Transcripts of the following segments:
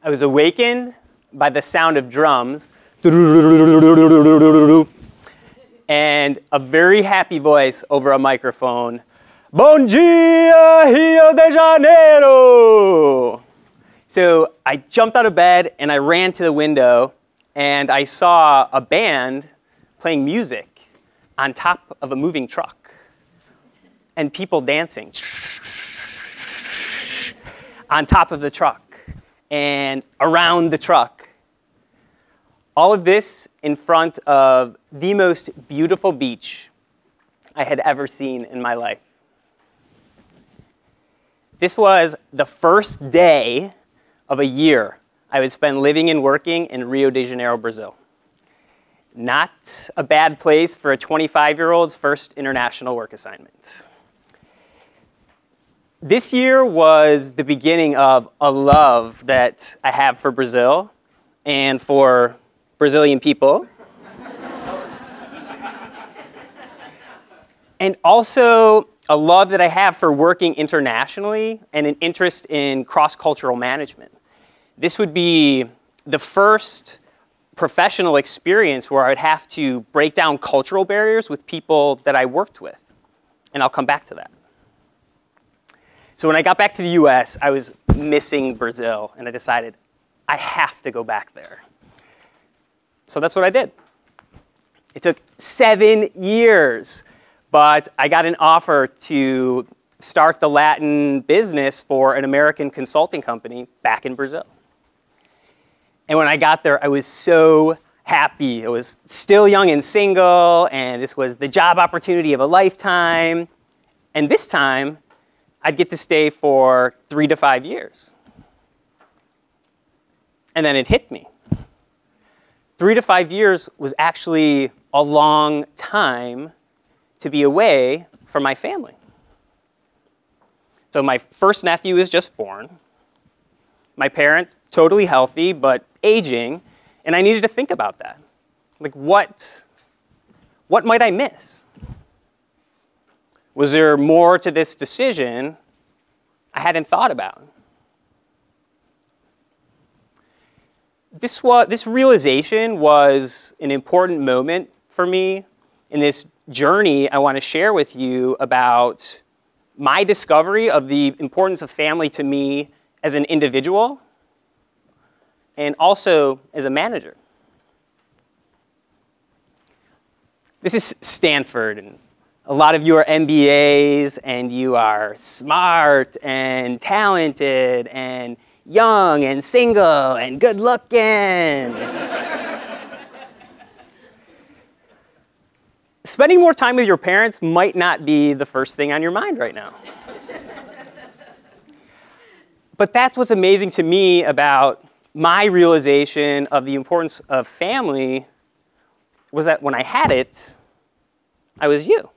I was awakened by the sound of drums and a very happy voice over a microphone. Bom dia, Rio de Janeiro! So I jumped out of bed and I ran to the window and I saw a band playing music on top of a moving truck and people dancing on top of the truck and around the truck. All of this in front of the most beautiful beach I had ever seen in my life. This was the first day of a year I would spend living and working in Rio de Janeiro, Brazil. Not a bad place for a 25-year-old's first international work assignment. This year was the beginning of a love that I have for Brazil and for Brazilian people. And also a love that I have for working internationally and an interest in cross-cultural management. This would be the first professional experience where I would have to break down cultural barriers with people that I worked with. And I'll come back to that. So when I got back to the US, I was missing Brazil, and I decided I have to go back there. So that's what I did. It took 7 years, but I got an offer to start the Latin business for an American consulting company back in Brazil. And when I got there, I was so happy. I was still young and single, and this was the job opportunity of a lifetime. And this time, I'd get to stay for 3 to 5 years. And then it hit me. 3 to 5 years was actually a long time to be away from my family. So my first nephew was just born. My parents, totally healthy, but aging, and I needed to think about that. Like, what might I miss? Was there more to this decision I hadn't thought about? This realization was an important moment for me in this journey I want to share with you about my discovery of the importance of family to me as an individual and also as a manager. This is Stanford, and a lot of you are MBAs, and you are smart and talented and young and single and good looking. Spending more time with your parents might not be the first thing on your mind right now. But that's what's amazing to me about my realization of the importance of family was that when I had it, I was you.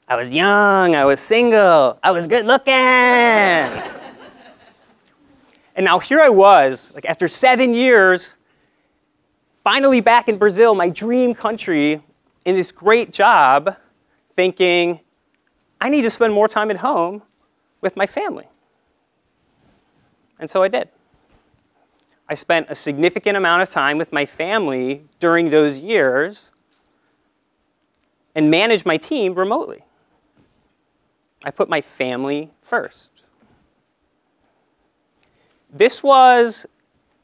I was young, I was single, I was good looking. And now here I was, like after 7 years, finally back in Brazil, my dream country, in this great job, thinking, I need to spend more time at home with my family. And so I did. I spent a significant amount of time with my family during those years and managed my team remotely. I put my family first. This was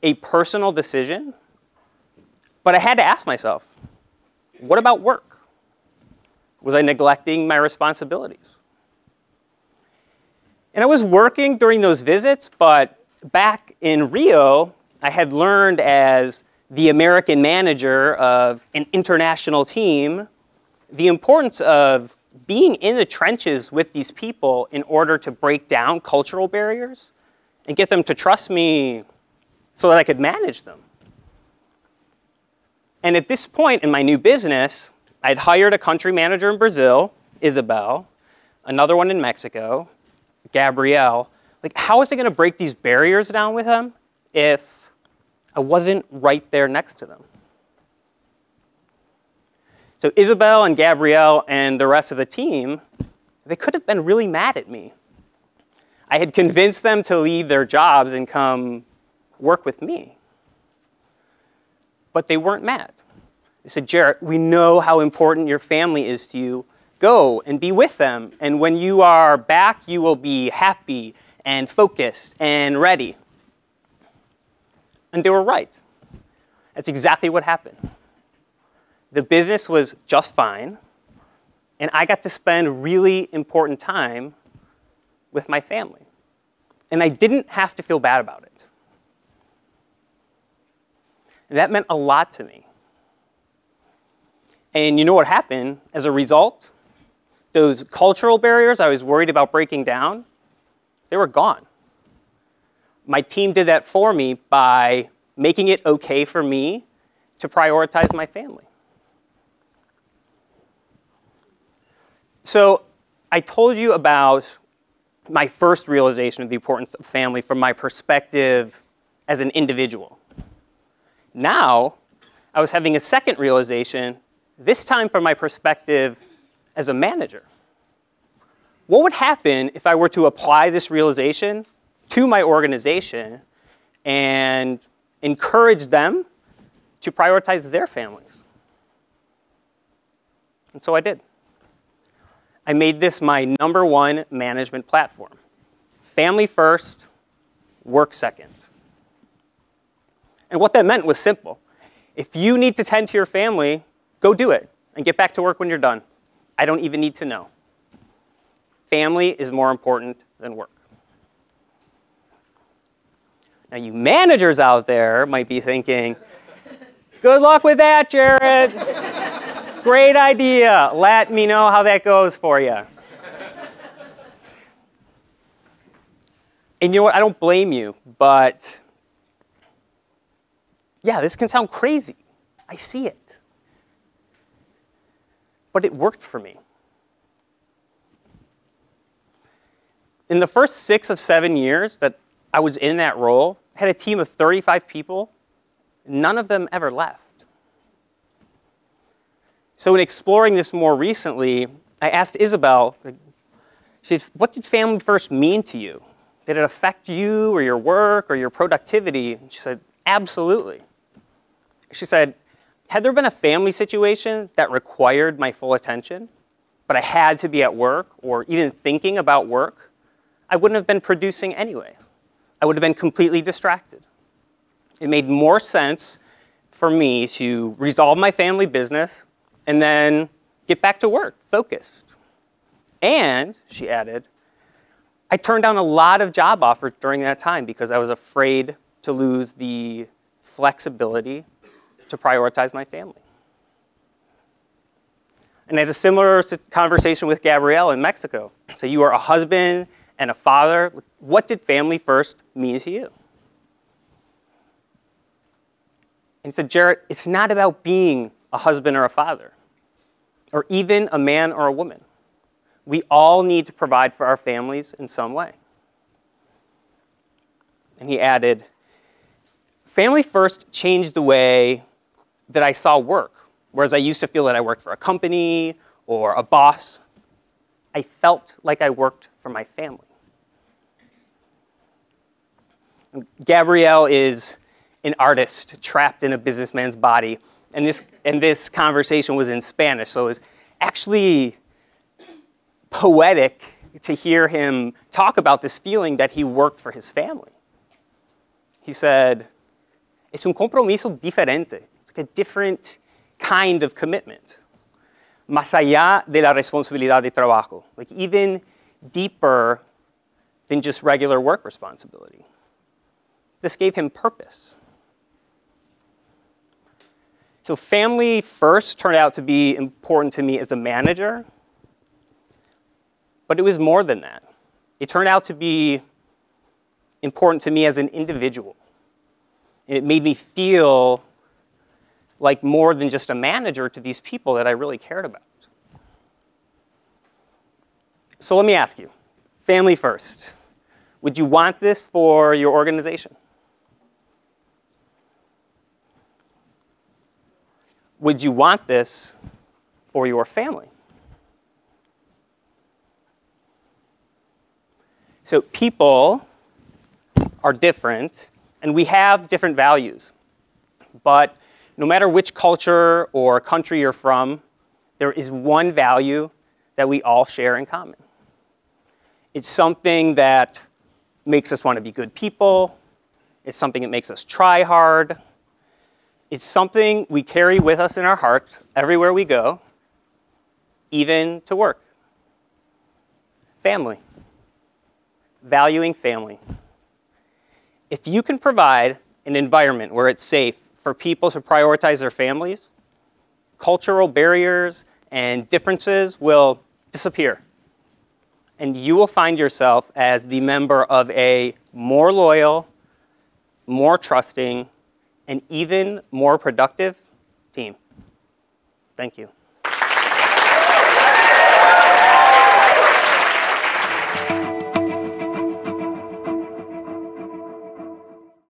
a personal decision, but I had to ask myself, what about work? Was I neglecting my responsibilities? And I was working during those visits, but back in Rio, I had learned as the American manager of an international team the importance of being in the trenches with these people in order to break down cultural barriers and get them to trust me so that I could manage them. And at this point in my new business, I'd hired a country manager in Brazil, Isabel, another one in Mexico, Gabrielle. Like, how was I going to break these barriers down with them if I wasn't right there next to them? So Isabel and Gabrielle and the rest of the team, they could have been really mad at me. I had convinced them to leave their jobs and come work with me. But they weren't mad. They said, Jarrett, we know how important your family is to you. Go and be with them. And when you are back, you will be happy and focused and ready. And they were right. That's exactly what happened. The business was just fine, and I got to spend really important time with my family. And I didn't have to feel bad about it. And that meant a lot to me. And you know what happened as a result? Those cultural barriers I was worried about breaking down, they were gone. My team did that for me by making it okay for me to prioritize my family. So I told you about my first realization of the importance of family from my perspective as an individual. Now, I was having a second realization, this time from my perspective as a manager. What would happen if I were to apply this realization to my organization and encourage them to prioritize their families? And so I did. I made this my #1 management platform. Family first, work second. And what that meant was simple. If you need to tend to your family, go do it and get back to work when you're done. I don't even need to know. Family is more important than work. Now, you managers out there might be thinking, good luck with that, Jarrett. Great idea. Let me know how that goes for you. And you know what? I don't blame you, but yeah, this can sound crazy. I see it. But it worked for me. In the first 6 of 7 years that I was in that role, I had a team of 35 people. None of them ever left. So in exploring this more recently, I asked Isabel, she said, what did family first mean to you? Did it affect you or your work or your productivity? And she said, absolutely. She said, had there been a family situation that required my full attention, but I had to be at work or even thinking about work, I wouldn't have been producing anyway. I would have been completely distracted. It made more sense for me to resolve my family business and then get back to work, focused. And, she added, I turned down a lot of job offers during that time because I was afraid to lose the flexibility to prioritize my family. And I had a similar conversation with Gabrielle in Mexico. So you are a husband and a father. What did family first mean to you? And he said, Jarrett, it's not about being a husband or a father, or even a man or a woman. We all need to provide for our families in some way. And he added, family first changed the way that I saw work. Whereas I used to feel that I worked for a company or a boss, I felt like I worked for my family. Gabrielle is an artist trapped in a businessman's body. And this conversation was in Spanish, so it was actually poetic to hear him talk about this feeling that he worked for his family. He said, es un compromiso diferente. It's like a different kind of commitment. Más allá de la responsabilidad de trabajo. Like even deeper than just regular work responsibility. This gave him purpose. So family first turned out to be important to me as a manager, but it was more than that. It turned out to be important to me as an individual. And it made me feel like more than just a manager to these people that I really cared about. So let me ask you, family first. Would you want this for your organization? Would you want this for your family? So people are different, and we have different values. But no matter which culture or country you're from, there is one value that we all share in common. It's something that makes us want to be good people. It's something that makes us try hard. It's something we carry with us in our hearts everywhere we go, even to work. Family. Valuing family. If you can provide an environment where it's safe for people to prioritize their families, cultural barriers and differences will disappear. And you will find yourself as the member of a more loyal, more trusting, and even more productive team. Thank you.